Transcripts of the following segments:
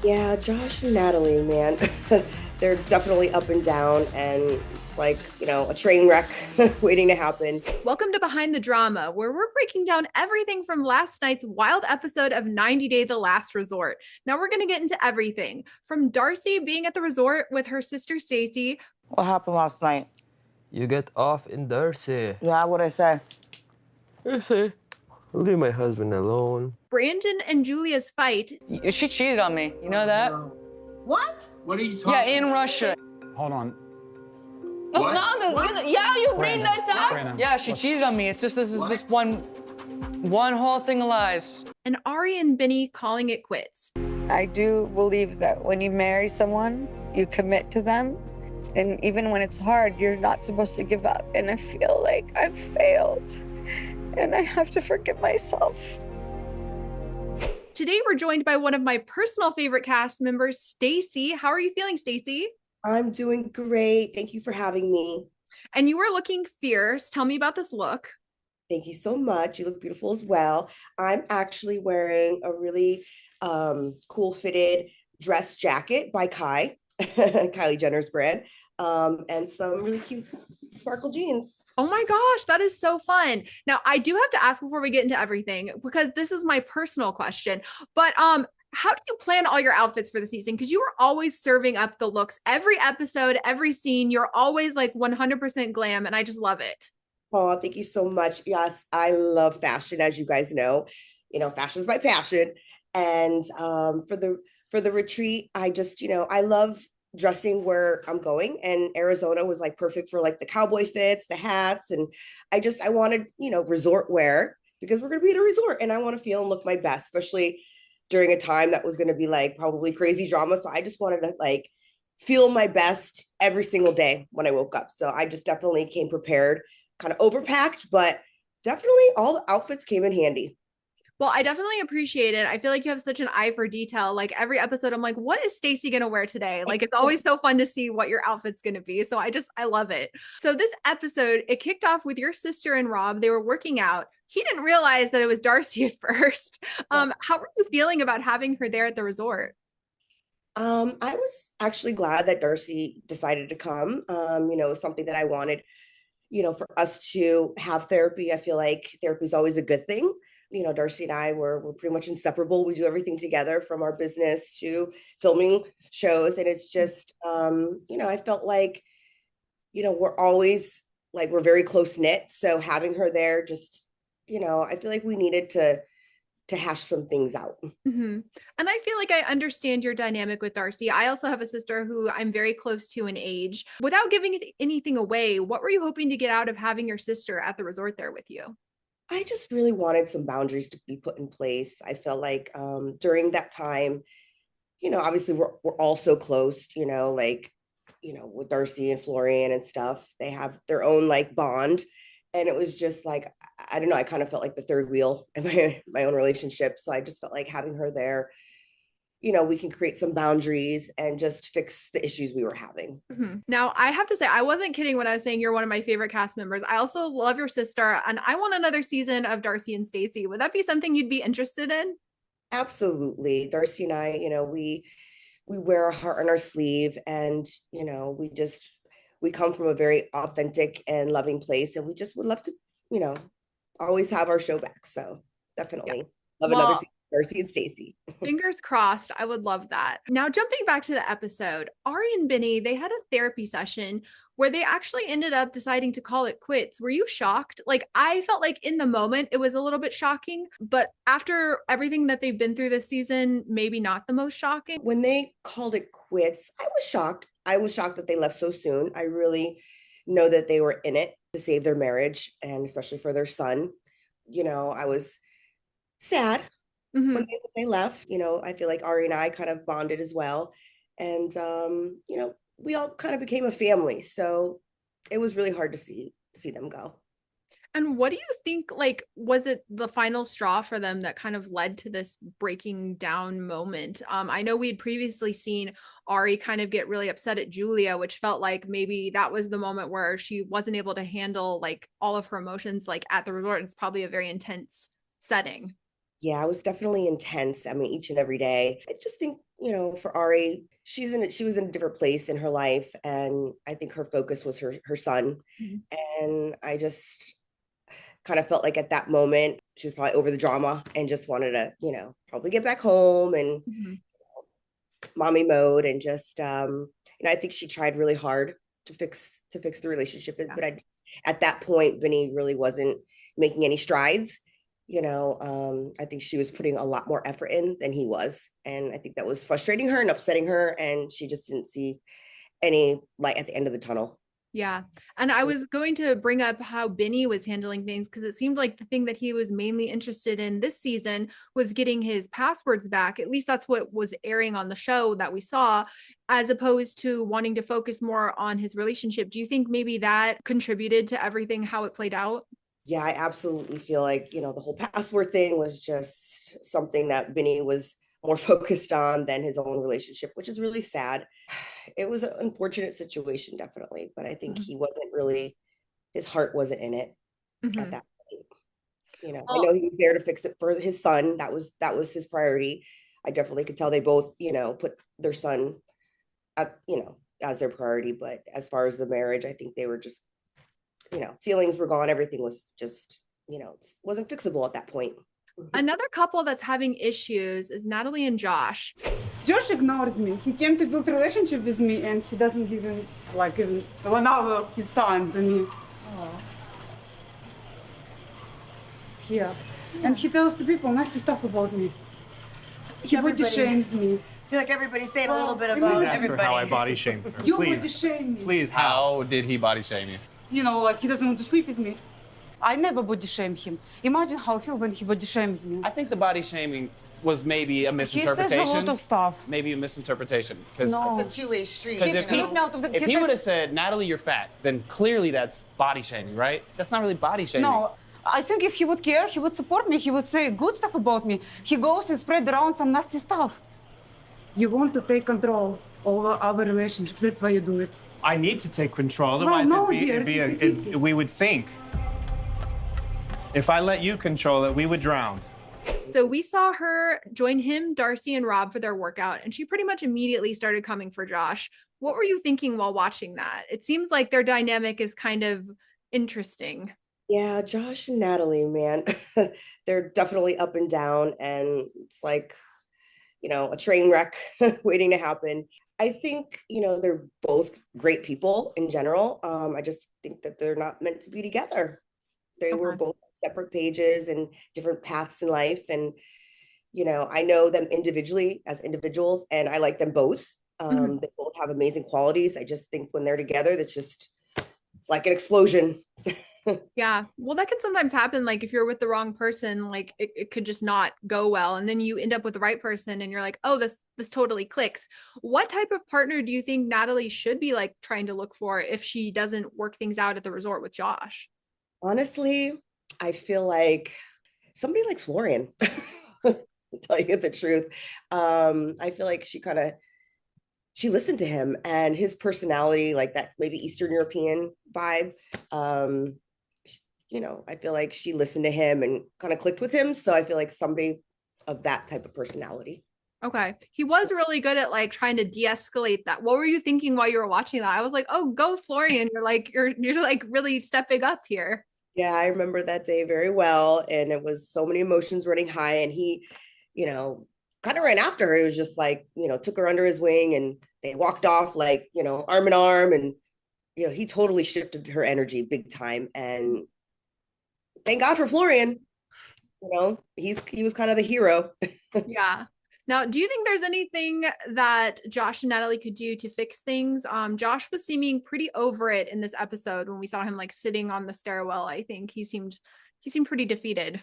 Yeah, Josh and Natalie, man, they're definitely up and down, and it's like, a train wreck waiting to happen. Welcome to Behind the Drama, where we're breaking down everything from last night's wild episode of 90 Day The Last Resort. Now we're going to get into everything from Darcy being at the resort with her sister Stacey, What happened last night? You get off in Darcy. Yeah, what'd I say? I say, leave my husband alone. Brandon and Julia's fight, She cheated on me. You know that? What? What are you talking Yeah, in Russia. Hold on. What? You bring this up? Brandon. Yeah, she cheated on me. It's just this is just one whole thing of lies. and Ari and Benny calling it quits. I do believe that when you marry someone, you commit to them. And even when it's hard, you're not supposed to give up. And I feel like I've failed. And I have to forgive myself. Today we're joined by one of my personal favorite cast members, Stacey. How are you feeling, Stacey? I'm doing great. Thank you for having me. And you were looking fierce. Tell me about this look. Thank you so much. You look beautiful as well. I'm actually wearing a really cool fitted dress jacket by Kylie Jenner's brand, and some really cute sparkle jeans. Oh my gosh, that is so fun. Now, I do have to ask before we get into everything, because this is my personal question, but how do you plan all your outfits for the season? Because you are always serving up the looks every episode, every scene. You're always like 100% glam, and I just love it. Oh, thank you so much. Yes, I love fashion, as you guys know. Fashion is my passion. And for the retreat, I just, I love dressing where I'm going, and Arizona was like perfect for like the cowboy fits, the hats, and I wanted, resort wear, because we're going to be at a resort and I want to feel and look my best, especially during a time that was going to be like probably crazy drama. So I just wanted to like feel my best every single day when I woke up. So I just definitely came prepared, kind of overpacked, but definitely all the outfits came in handy. Well, I definitely appreciate it. I feel like you have such an eye for detail. Like every episode, I'm like, what is Stacey going to wear today? Like it's always so fun to see what your outfit's going to be. So I love it. So this episode, it kicked off with your sister and Rob. They were working out. He didn't realize that it was Darcy at first. How were you feeling about having her there at the resort? I was actually glad that Darcy decided to come. It was something that I wanted, for us to have therapy. I feel like therapy is always a good thing. Darcy and I we're pretty much inseparable. We do everything together, from our business to filming shows. And it's just, I felt like, we're always like, we're very close knit. So having her there, just, I feel like we needed to hash some things out. Mm-hmm. And I feel like I understand your dynamic with Darcy. I also have a sister who I'm very close to in age. Without giving anything away, what were you hoping to get out of having your sister at the resort there with you? I just really wanted some boundaries to be put in place. I felt like during that time, obviously we're all so close, with Darcy and Florian and stuff. They have their own like bond. And it was just like, I don't know, I kind of felt like the third wheel in my own relationship. So I just felt like having her there, we can create some boundaries and just fix the issues we were having. Mm-hmm. Now, I have to say, I wasn't kidding when I was saying you're one of my favorite cast members. I also love your sister, and I want another season of Darcy and Stacey. Would that be something you'd be interested in? Absolutely. Darcy and I, we wear our heart on our sleeve, and, we come from a very authentic and loving place, and we just would love to, you know, always have our show back. So definitely love another season. Darcy and Stacey. Fingers crossed. I would love that. Now, jumping back to the episode, Ari and Benny, they had a therapy session where they actually ended up deciding to call it quits. Were you shocked? Like, I felt like in the moment it was a little bit shocking, but after everything that they've been through this season, maybe not the most shocking. When they called it quits, I was shocked. I was shocked that they left so soon. I really know that they were in it to save their marriage, and especially for their son. You know, I was sad when they left. You know, I feel like Ari and I kind of bonded as well. And, you know, we all kind of became a family. So it was really hard to see them go. And what do you think, like, was it the final straw for them that kind of led to this breaking down moment? I know we had previously seen Ari kind of get really upset at Julia, which felt like maybe that was the moment where she wasn't able to handle like all of her emotions, like at the resort. It's probably a very intense setting. Yeah, it was definitely intense. I mean, each and every day. I just think for Ari, she was in a different place in her life, and I think her focus was her son. And I just kind of felt like at that moment she was probably over the drama and just wanted to, probably get back home and mommy mode, and just I think she tried really hard to fix the relationship, but at that point Vinny really wasn't making any strides. I think she was putting a lot more effort in than he was, and I think that was frustrating her and upsetting her, and she just didn't see any light at the end of the tunnel. Yeah. And I was going to bring up how Benny was handling things, because it seemed like the thing that he was mainly interested in this season was getting his passwords back. At least that's what was airing on the show that we saw, as opposed to wanting to focus more on his relationship. Do you think maybe that contributed to everything, how it played out? Yeah, I absolutely feel like, the whole password thing was just something that Benny was more focused on than his own relationship, which is really sad. It was an unfortunate situation, definitely, but I think he wasn't really, his heart wasn't in it at that point. I know he was there to fix it for his son. That was his priority. I definitely could tell they both, put their son at, as their priority. But as far as the marriage, I think they were just, feelings were gone. Everything was just, wasn't fixable at that point. Another couple that's having issues is Natalie and Josh. Josh ignores me. He came to build a relationship with me, and he doesn't even 1 hour of his time to me. Here. And he tells the people nasty stuff about me. He body shames me. I feel like everybody's saying a little bit about everybody. How I body shamed her. You body shame me. Please, how did he body shame you? He doesn't want to sleep with me. I never body shame him. Imagine how I feel when he body shames me. I think the body shaming was maybe a misinterpretation. He says a lot of stuff. Maybe a misinterpretation. No. It's a two-way street. If he would have said, Natalie, you're fat, then clearly that's body shaming, right? That's not really body shaming. No, I think if he would care, he would support me. He would say good stuff about me. He goes and spread around some nasty stuff. You want to take control over our relationship. That's why you do it. I need to take control. Otherwise, we would sink. If I let you control it, we would drown. So we saw her join him, Darcy, and Rob for their workout, and she pretty much immediately started coming for Josh. What were you thinking while watching that? It seems like their dynamic is kind of interesting. Yeah, Josh and Natalie, man, they're definitely up and down, and it's like, a train wreck waiting to happen. I think, they're both great people in general. I just think that they're not meant to be together. They were both separate pages and different paths in life. And, I know them individually as individuals, and I like them both. They both have amazing qualities. I just think when they're together, it's like an explosion. Yeah. Well, that can sometimes happen. Like if you're with the wrong person, like it could just not go well. And then you end up with the right person and you're like, oh, this totally clicks. What type of partner do you think Natalie should be like trying to look for if she doesn't work things out at the resort with Josh? Honestly, I feel like somebody like Florian, to tell you the truth. I feel like she listened to him and his personality, like that maybe Eastern European vibe. I feel like she listened to him and kind of clicked with him. So I feel like somebody of that type of personality. Okay. He was really good at like trying to de-escalate that. What were you thinking while you were watching that? I was like, oh, go Florian. You're like really stepping up here. Yeah, I remember that day very well. And it was so many emotions running high. And he, kind of ran after her. It was just like, took her under his wing and they walked off like, arm in arm. And, he totally shifted her energy big time. And thank God for Florian. He was kind of the hero. Yeah. Now, do you think there's anything that Josh and Natalie could do to fix things? Josh was seeming pretty over it in this episode when we saw him like sitting on the stairwell. I think he seemed pretty defeated.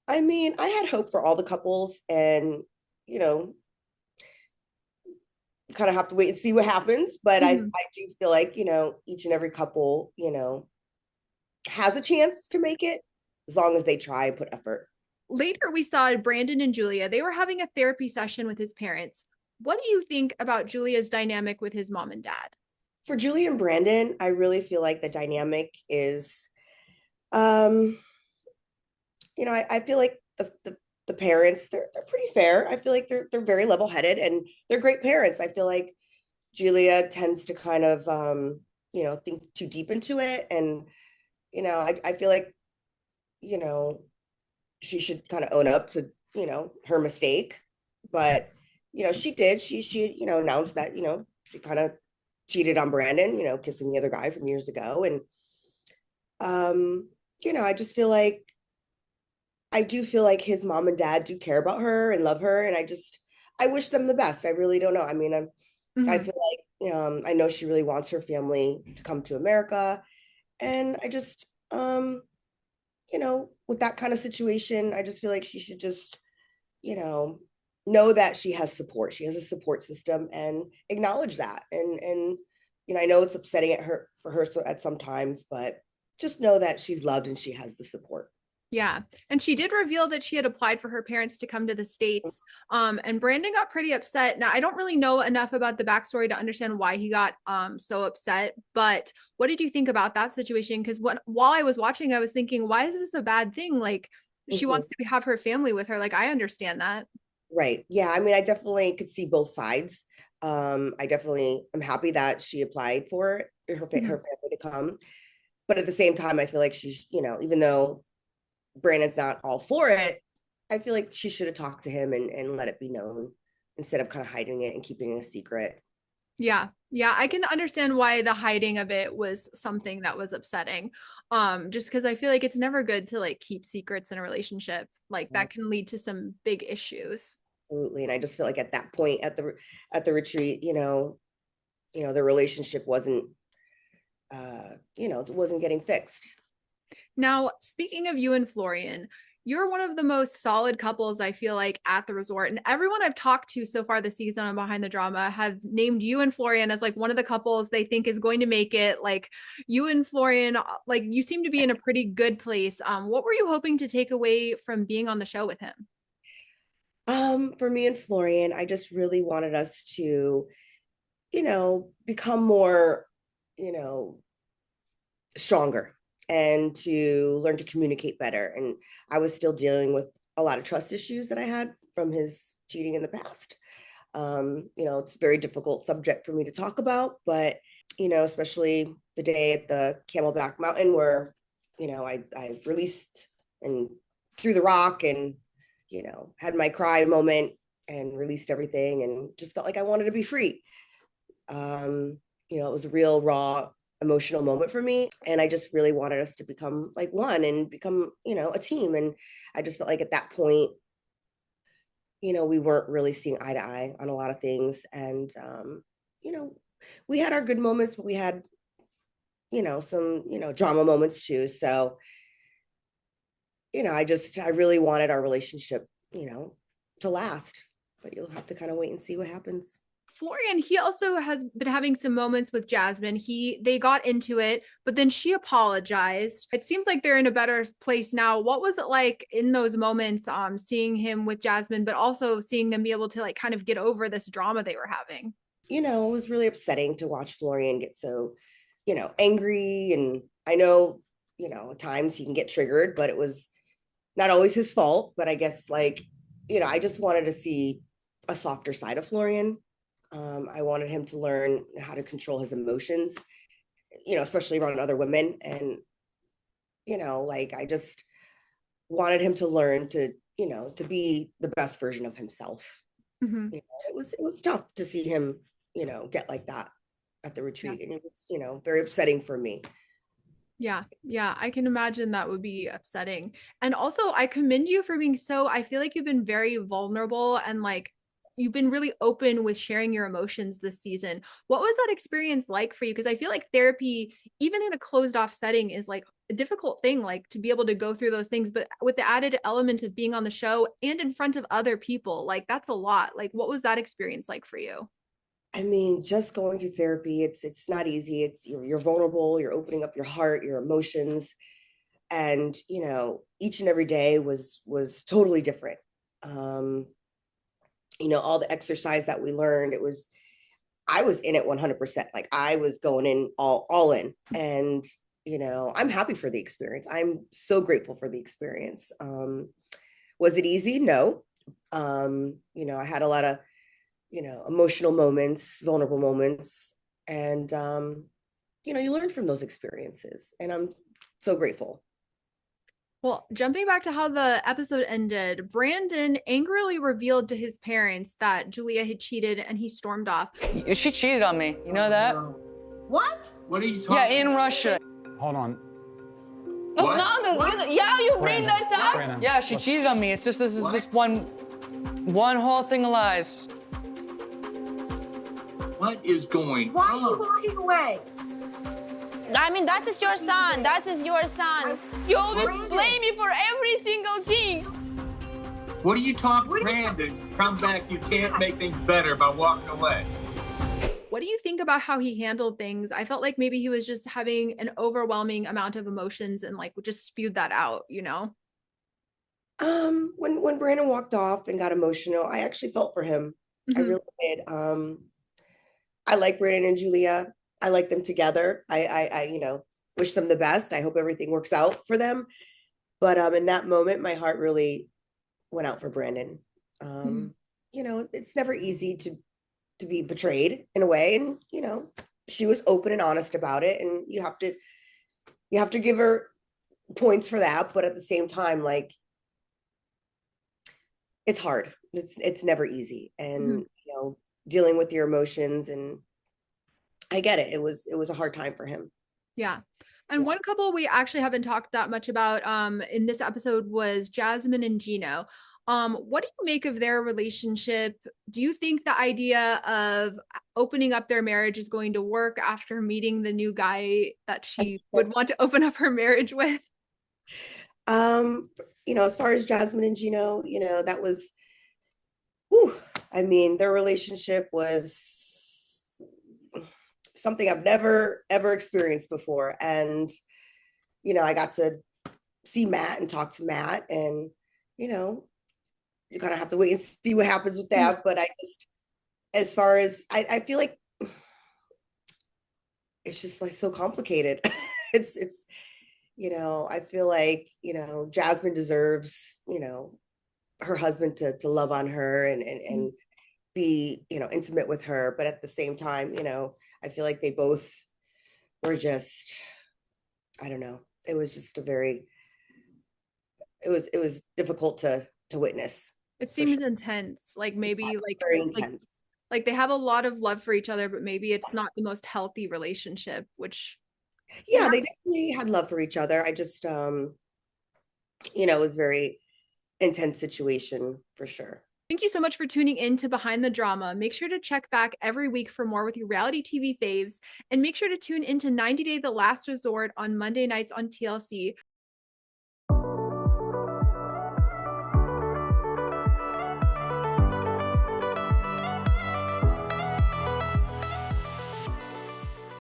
I mean, I had hope for all the couples, and kind of have to wait and see what happens. But I do feel like, each and every couple, has a chance to make it as long as they try and put effort. Later, we saw Brandon and Julia. They were having a therapy session with his parents. What do you think about Julia's dynamic with his mom and dad? For Julia and Brandon, I really feel like the dynamic is, I feel like the parents, they're pretty fair. I feel like they're very level-headed and they're great parents. I feel like Julia tends to kind of think too deep into it. And, I feel like, you know, she should kind of own up to, her mistake. But, she did. She announced that, she kind of cheated on Brandon, kissing the other guy from years ago. And I just feel like I do feel like his mom and dad do care about her and love her. And I wish them the best. I really don't know. I mean, I feel like I know she really wants her family to come to America. And I just with that kind of situation, I just feel like she should just, know that she has support. She has a support system and acknowledge that. And I know it's upsetting for her at sometimes, but just know that she's loved and she has the support. Yeah. And she did reveal that she had applied for her parents to come to the States. And Brandon got pretty upset. Now, I don't really know enough about the backstory to understand why he got so upset, but what did you think about that situation? Because while I was watching, I was thinking, why is this a bad thing? Like, she wants to have her family with her. Like, I understand that. Right. Yeah. I mean, I definitely could see both sides. I definitely am happy that she applied for her family to come. But at the same time, I feel like she's, even though Brandon's not all for it, I feel like she should have talked to him and let it be known instead of kind of hiding it and keeping it a secret. Yeah. Yeah. I can understand why the hiding of it was something that was upsetting. Just because I feel like it's never good to like keep secrets in a relationship. Like that can lead to some big issues. Absolutely. And I just feel like at that point at the retreat, the relationship wasn't wasn't getting fixed. Now, speaking of you and Florian, you're one of the most solid couples, I feel like, at the resort. And everyone I've talked to so far this season on Behind the Drama have named you and Florian as like one of the couples they think is going to make it. Like you and Florian, like you seem to be in a pretty good place. What were you hoping to take away from being on the show with him? For me and Florian, I just really wanted us to, become more, stronger and to learn to communicate better. And I was still dealing with a lot of trust issues that I had from his cheating in the past. It's a very difficult subject for me to talk about, but, especially the day at the Camelback Mountain where, I released and threw the rock and, had my cry moment and released everything and just felt like I wanted to be free. It was a real raw emotional moment for me. And I just really wanted us to become like one and become, a team. And I just felt like at that point, we weren't really seeing eye to eye on a lot of things. And, we had our good moments, but we had, some, drama moments too. So, I really wanted our relationship, to last, but you'll have to kind of wait and see what happens. Florian, he also has been having some moments with Jasmine. They got into it, but then she apologized. It seems like they're in a better place now. What was it like in those moments, seeing him with Jasmine, but also seeing them be able to like kind of get over this drama they were having? It was really upsetting to watch Florian get so, angry. And I know, at times he can get triggered, but it was not always his fault. But I guess like, I just wanted to see a softer side of Florian. I wanted him to learn how to control his emotions, especially around other women. And, I just wanted him to learn to, to be the best version of himself. It was tough to see him, get like that at the retreat. Yeah. And it was, very upsetting for me. Yeah. I can imagine that would be upsetting. And also I commend you for being I feel like you've been very vulnerable and like, you've been really open with sharing your emotions this season. What was that experience like for you? Because I feel like therapy, even in a closed off setting, is like a difficult thing, like to be able to go through those things, but with the added element of being on the show and in front of other people, like that's a lot. Like, what was that experience like for you? I mean, just going through therapy, it's not easy. You're vulnerable, you're opening up your heart, your emotions. And, each and every day was totally different. All the exercise that we learned, I was in it 100%. Like I was going in all in. And, I'm happy for the experience. I'm so grateful for the experience. Was it easy? No. You know, I had a lot of, you know, emotional moments, vulnerable moments, and you know, you learn from those experiences, and I'm so grateful. Well, jumping back to how the episode ended, Brandon angrily revealed to his parents that Julia had cheated and he stormed off. She cheated on me. You know that? What? What are you talking? Yeah, in Russia. Hold on. What? You bring that up? Brandon, Yeah, she cheated on me. It's just this is just one whole thing of lies. What is going Why on? is he walking away? I mean, that is your son. That is your son. You always blame me for every single thing. What are you talking? Brandon, come back. You can't make things better by walking away. What do you think about how he handled things? I felt like maybe he was just having an overwhelming amount of emotions and like just spewed that out, you know? When Brandon walked off and got emotional, I actually felt for him. I really did. I like Brandon and Julia. I like them together. I you know, wish them the best. I hope everything works out for them. But in that moment, my heart really went out for Brandon. You know, it's never easy to be betrayed in a way, and you know, she was open and honest about it, and you have to give her points for that. But at the same time, like, it's hard. It's never easy, and you know, dealing with your emotions, and I get it. It was a hard time for him. Yeah. And one couple we actually haven't talked that much about in this episode was Jasmine and Gino. What do you make of their relationship? Do you think the idea of opening up their marriage is going to work after meeting the new guy that she would want to open up her marriage with? You know, as far as Jasmine and Gino, you know, that was, whew, I mean, their relationship was something I've never ever experienced before. And, you know, I got to see Matt and talk to Matt, and, you know, you kind of have to wait and see what happens with that. But I just, as far as, I feel like it's just like so complicated. it's, you know, I feel like, you know, Jasmine deserves, you know, her husband to love on her and be, you know, intimate with her. But at the same time, you know, I feel like they both were just, I don't know. It was just it was difficult to witness. It seems intense. Like maybe very intense. Like they have a lot of love for each other, but maybe it's not the most healthy relationship, which yeah, they definitely had love for each other. I just you know, it was very intense situation for sure. Thank you so much for tuning in to Behind the Drama. Make sure to check back every week for more with your reality TV faves, and make sure to tune into 90 Day The Last Resort on Monday nights on TLC.